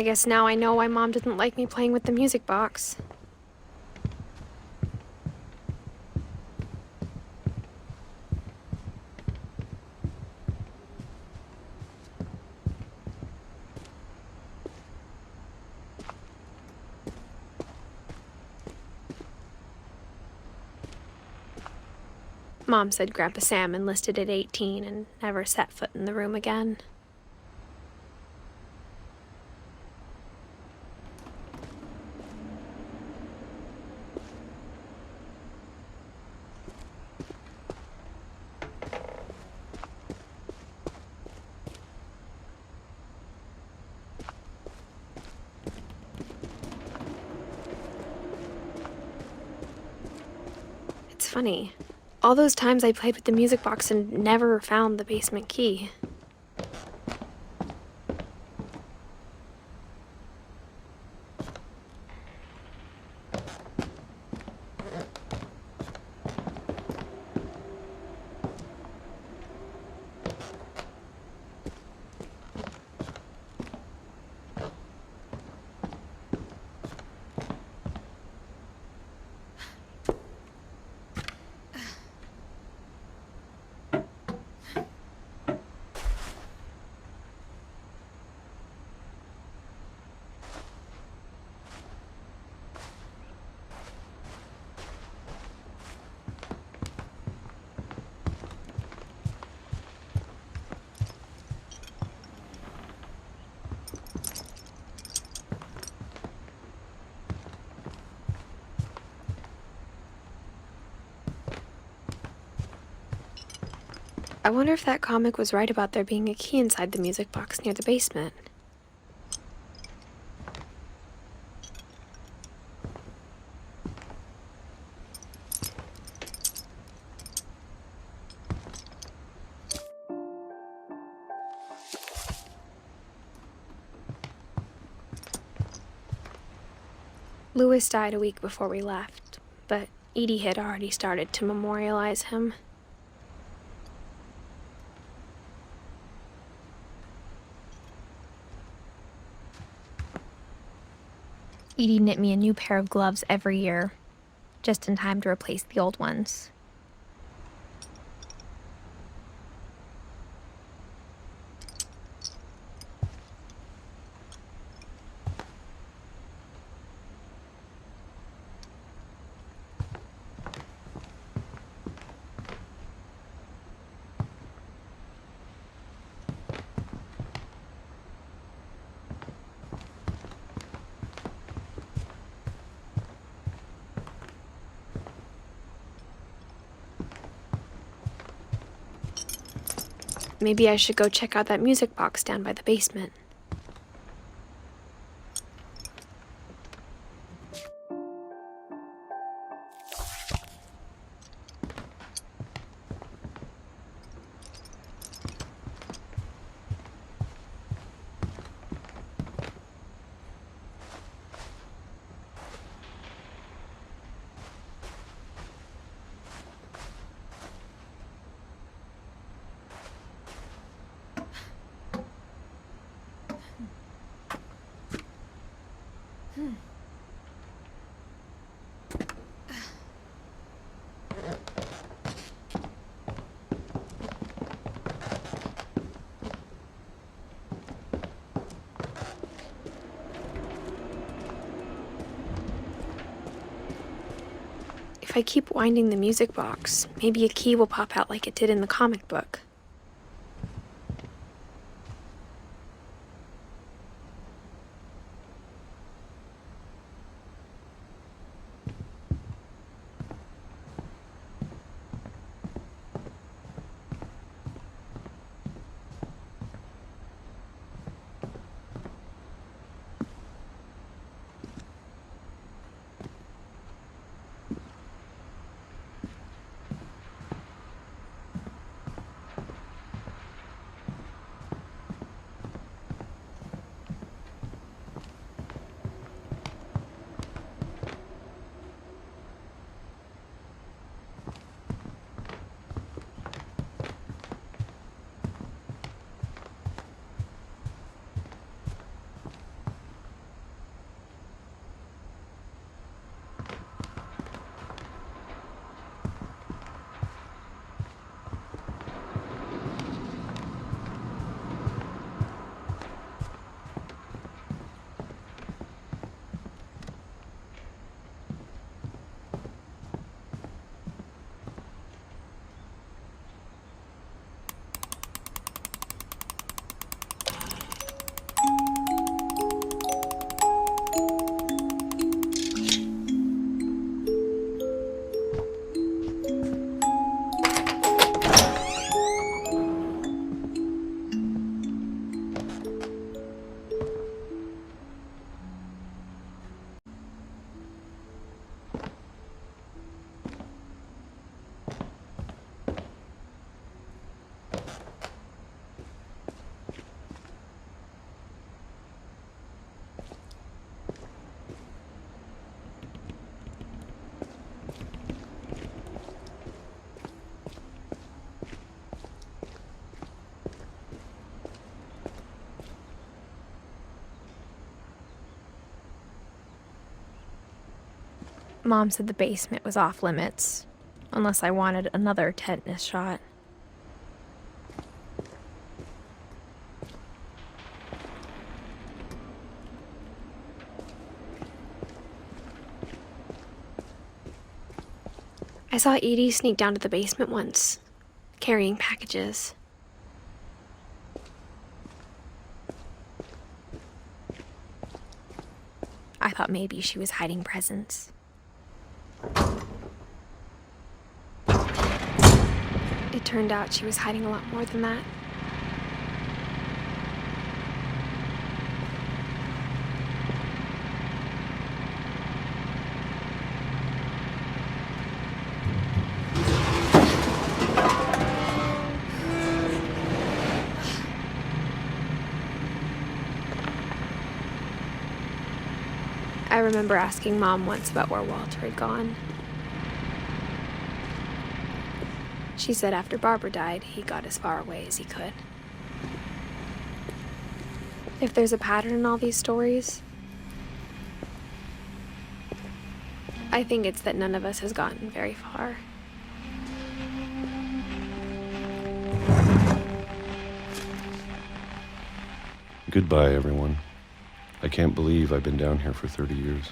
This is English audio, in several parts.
I guess now I know why Mom didn't like me playing with the music box. Mom said Grandpa Sam enlisted at 18 and never set foot in the room again. It's funny. All those times I played with the music box and never found the basement key. I wonder if that comic was right about there being a key inside the music box near the basement. Louis died a week before we left, but Edie had already started to memorialize him. Edie knit me a new pair of gloves every year, just in time to replace the old ones. Maybe I should go check out that music box down by the basement. If I keep winding the music box, maybe a key will pop out like it did in the comic book. Mom said the basement was off limits, unless I wanted another tetanus shot. I saw Edie sneak down to the basement once, carrying packages. I thought maybe she was hiding presents. It turned out she was hiding a lot more than that. I remember asking Mom once about where Walter had gone. She said after Barbara died, he got as far away as he could. If there's a pattern in all these stories, I think it's that none of us has gotten very far. Goodbye, everyone. I can't believe I've been down here for 30 years.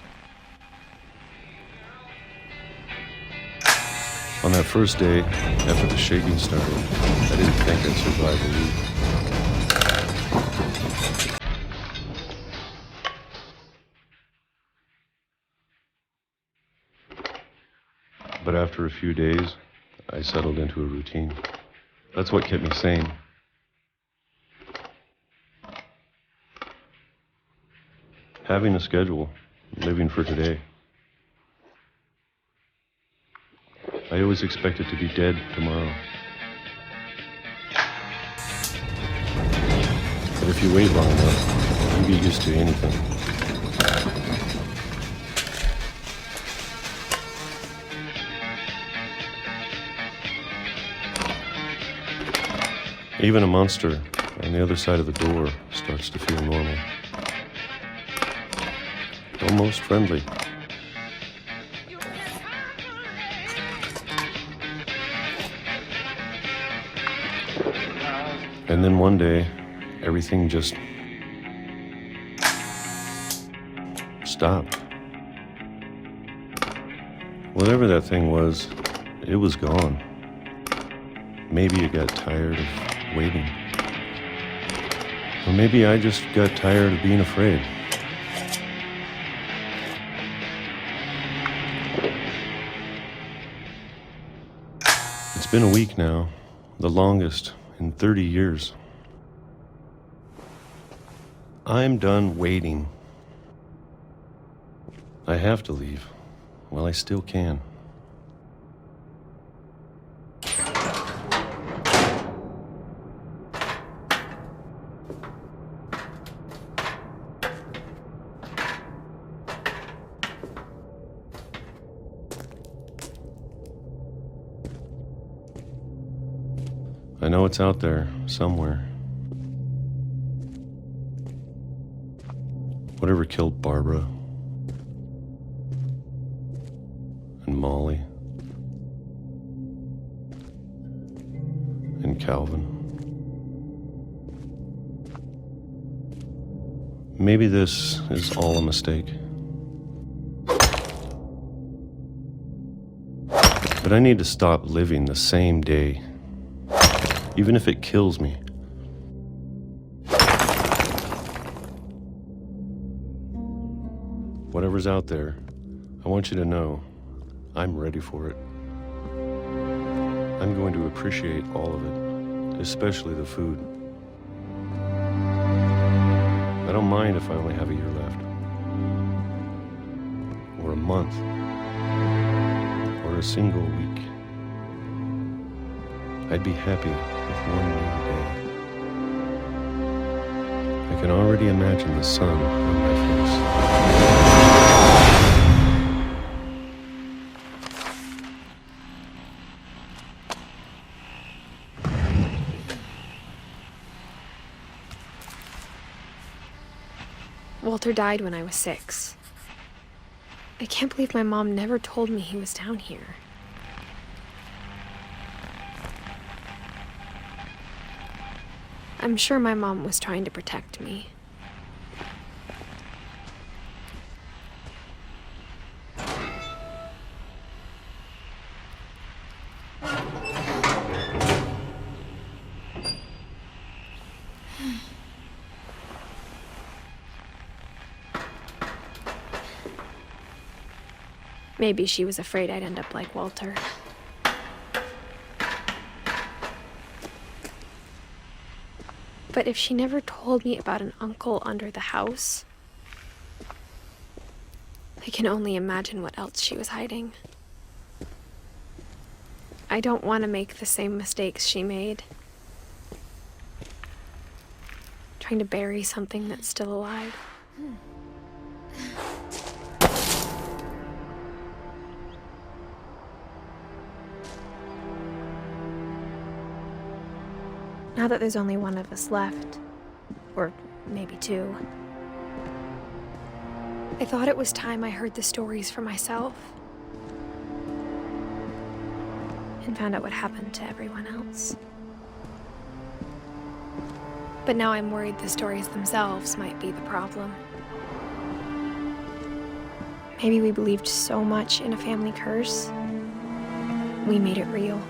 On that first day, after the shaking started, I didn't think I'd survive a week. But after a few days, I settled into a routine. That's what kept me sane. Having a schedule, living for today. I always expected to be dead tomorrow. But if you wait long enough, you get used to anything. Even a monster on the other side of the door starts to feel normal. Almost friendly. And then one day, everything just stopped. Whatever that thing was, it was gone. Maybe it got tired of waiting. Or maybe I just got tired of being afraid. It's been a week now, the longest in 30 years. I'm done waiting. I have to leave. Well, I still can. I know it's out there, somewhere. Whatever killed Barbara and Molly and Calvin. Maybe this is all a mistake. But I need to stop living the same day. Even if it kills me. Whatever's out there, I want you to know I'm ready for it. I'm going to appreciate all of it, especially the food. I don't mind if I only have a year left, or a month, or a single week. I'd be happy with one more day. I can already imagine the sun on my face. Walter died when I was 6. I can't believe my mom never told me he was down here. I'm sure my mom was trying to protect me. Maybe she was afraid I'd end up like Walter. But if she never told me about an uncle under the house, I can only imagine what else she was hiding. I don't want to make the same mistakes she made. Trying to bury something that's still alive. Now that there's only one of us left, or maybe two, I thought it was time I heard the stories for myself and found out what happened to everyone else. But now I'm worried the stories themselves might be the problem. Maybe we believed so much in a family curse, we made it real.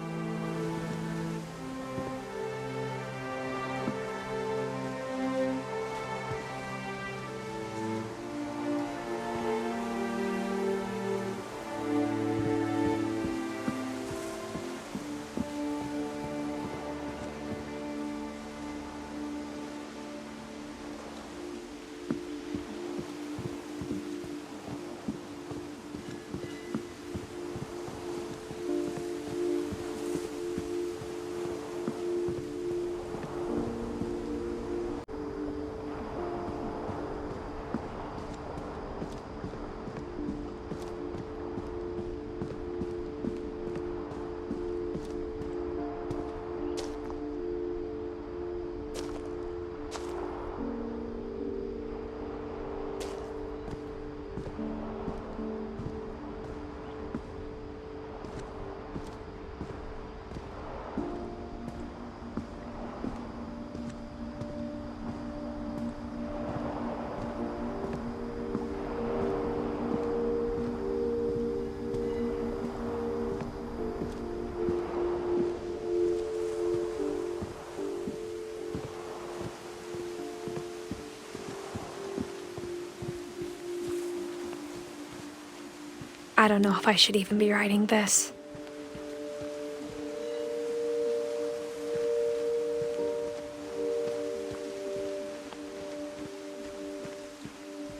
I don't know if I should even be writing this.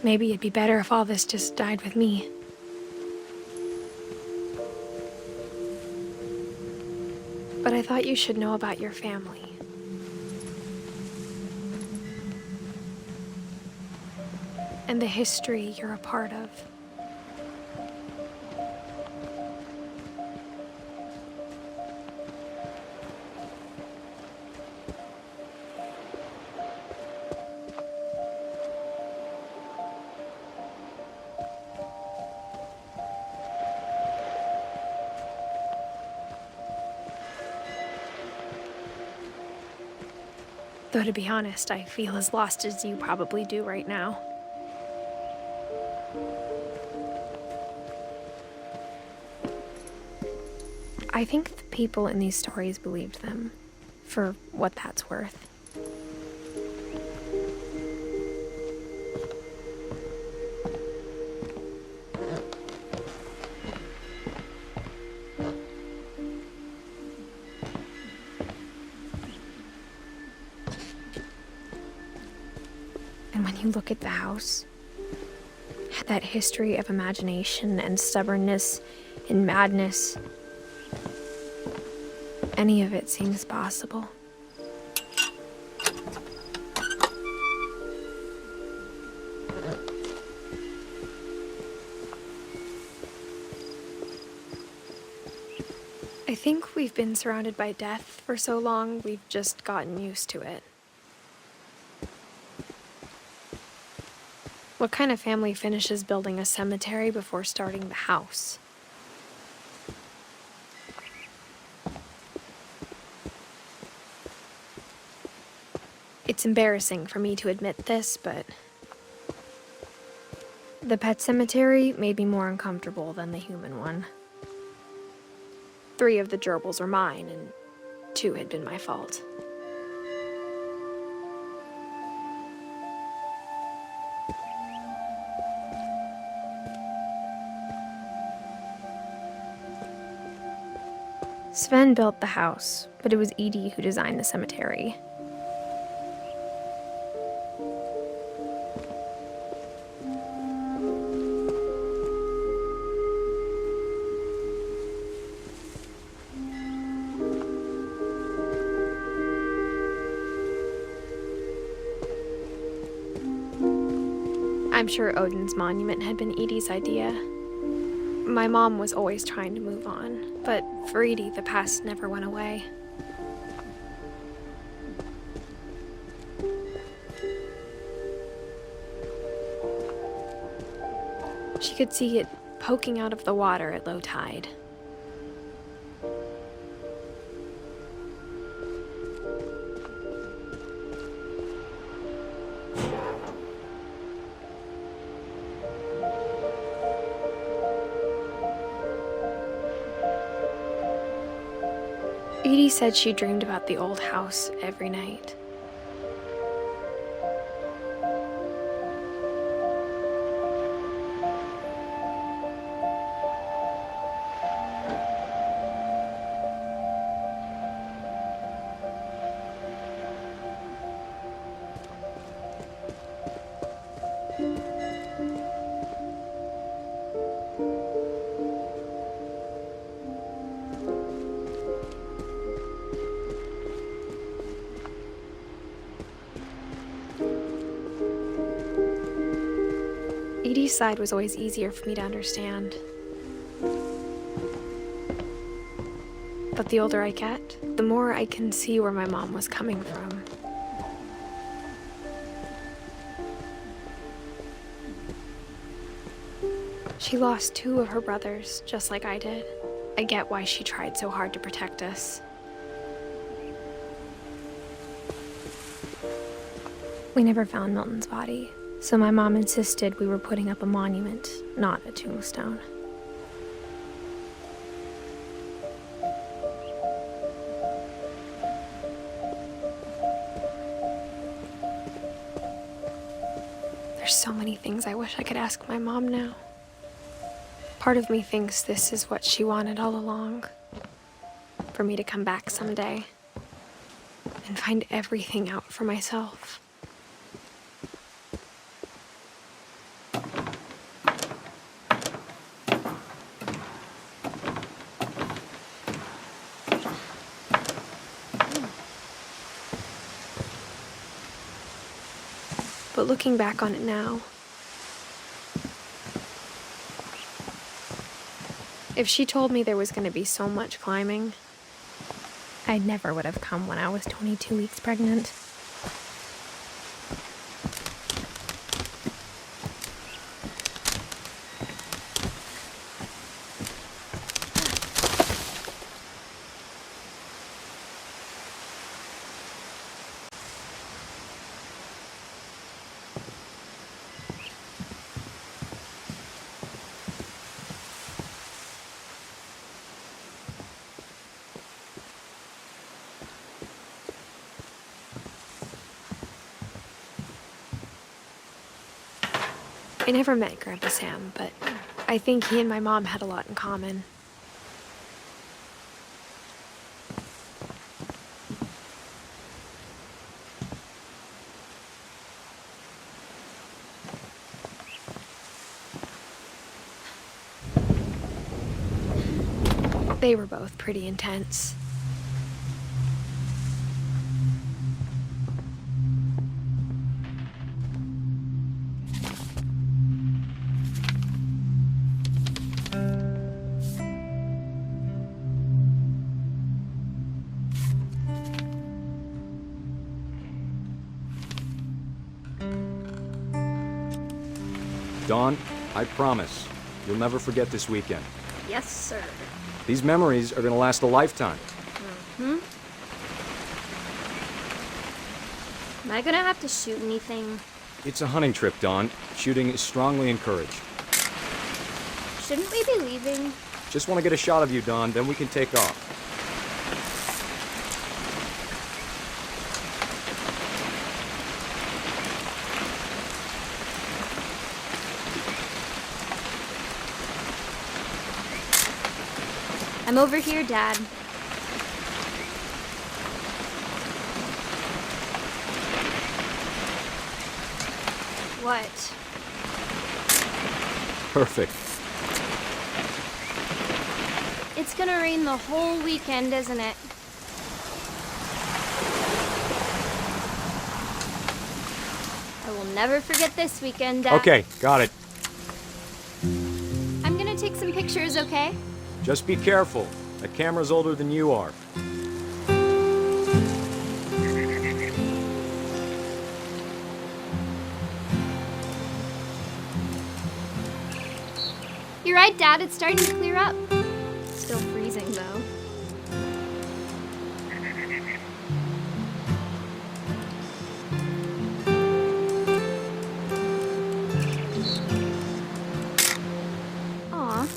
Maybe it'd be better if all this just died with me. But I thought you should know about your family. And the history you're a part of. Though to be honest, I feel as lost as you probably do right now. I think the people in these stories believed them, for what that's worth. And when you look at the house, that history of imagination and stubbornness and madness, any of it seems possible. I think we've been surrounded by death for so long, we've just gotten used to it. What kind of family finishes building a cemetery before starting the house? It's embarrassing for me to admit this, but the pet cemetery made me more uncomfortable than the human one. 3 of the gerbils were mine, and 2 had been my fault. Sven built the house, but it was Edie who designed the cemetery. I'm sure Odin's monument had been Edie's idea. My mom was always trying to move on, but for Edie, the past never went away. She could see it poking out of the water at low tide. Edie said she dreamed about the old house every night. Edie's side was always easier for me to understand. But the older I get, the more I can see where my mom was coming from. She lost 2 of her brothers, just like I did. I get why she tried so hard to protect us. We never found Milton's body, so my mom insisted we were putting up a monument, not a tombstone. There's so many things I wish I could ask my mom now. Part of me thinks this is what she wanted all along. For me to come back someday and find everything out for myself. But looking back on it now, if she told me there was going to be so much climbing, I never would have come when I was 22 weeks pregnant. I never met Grandpa Sam, but I think he and my mom had a lot in common. They were both pretty intense. Dawn, I promise, you'll never forget this weekend. Yes, sir. These memories are gonna last a lifetime. Am I gonna have to shoot anything? It's a hunting trip, Dawn. Shooting is strongly encouraged. Shouldn't we be leaving? Just want to get a shot of you, Dawn, then we can take off. I'm over here, Dad. What? Perfect. It's gonna rain the whole weekend, isn't it? I will never forget this weekend, Dad. Okay, got it. I'm gonna take some pictures, okay? Just be careful. That camera's older than you are. You're right, Dad. It's starting to clear up. Still freezing, though. Aw.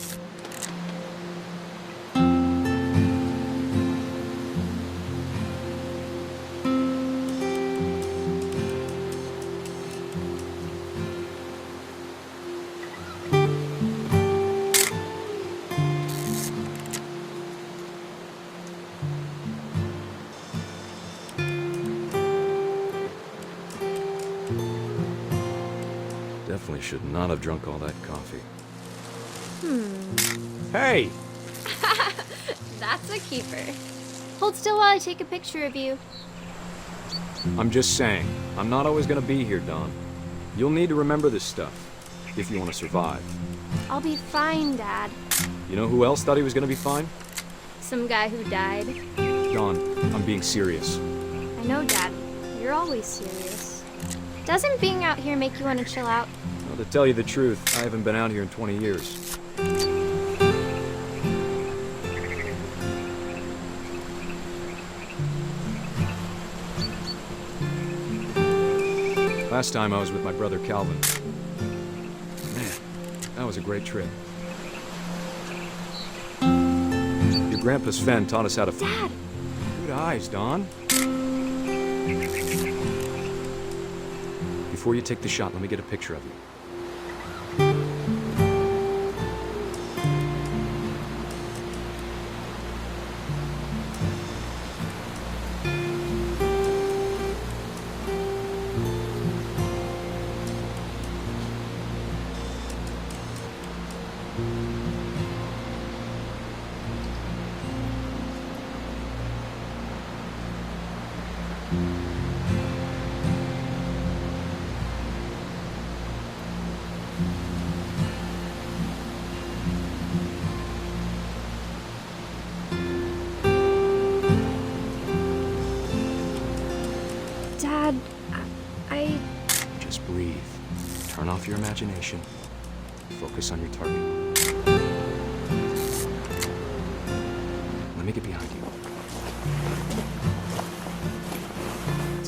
Definitely should not have drunk all that coffee. Hey! That's a keeper. Hold still while I take a picture of you. I'm just saying, I'm not always gonna be here, Dawn. You'll need to remember this stuff, if you want to survive. I'll be fine, Dad. You know who else thought he was gonna be fine? Some guy who died. Dawn, I'm being serious. I know, Dad. You're always serious. Doesn't being out here make you want to chill out? Well, to tell you the truth, I haven't been out here in 20 years. Last time I was with my brother Calvin. Man, that was a great trip. Your grandpa's Fen taught us how to... Dad! Good eyes, Dawn. Before you take the shot, let me get a picture of you. Dad, I... Just breathe. Turn off your imagination. Focus on your target. Let me get behind you.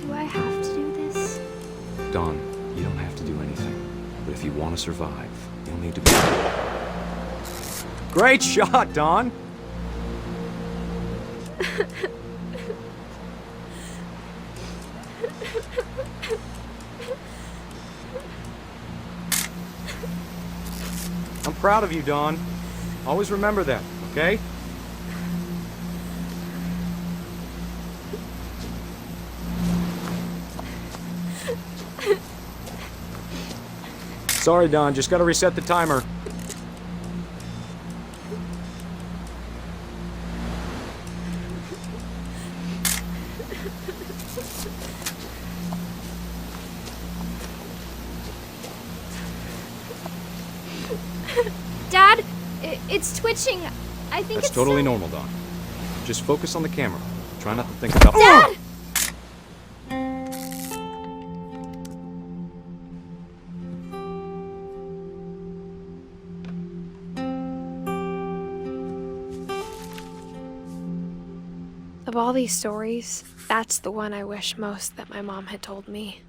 Do I have to do this? Dawn, you don't have to do anything. But if you want to survive, you'll need to be... Great shot, Dawn! I'm proud of you, Dawn. Always remember that, okay? Sorry, Dawn. Just gotta reset the timer. Dad, it's twitching. I think That's it's totally so... normal, Dawn. Just focus on the camera. Try not to think about... Dad! Of all these stories, that's the one I wish most that my mom had told me.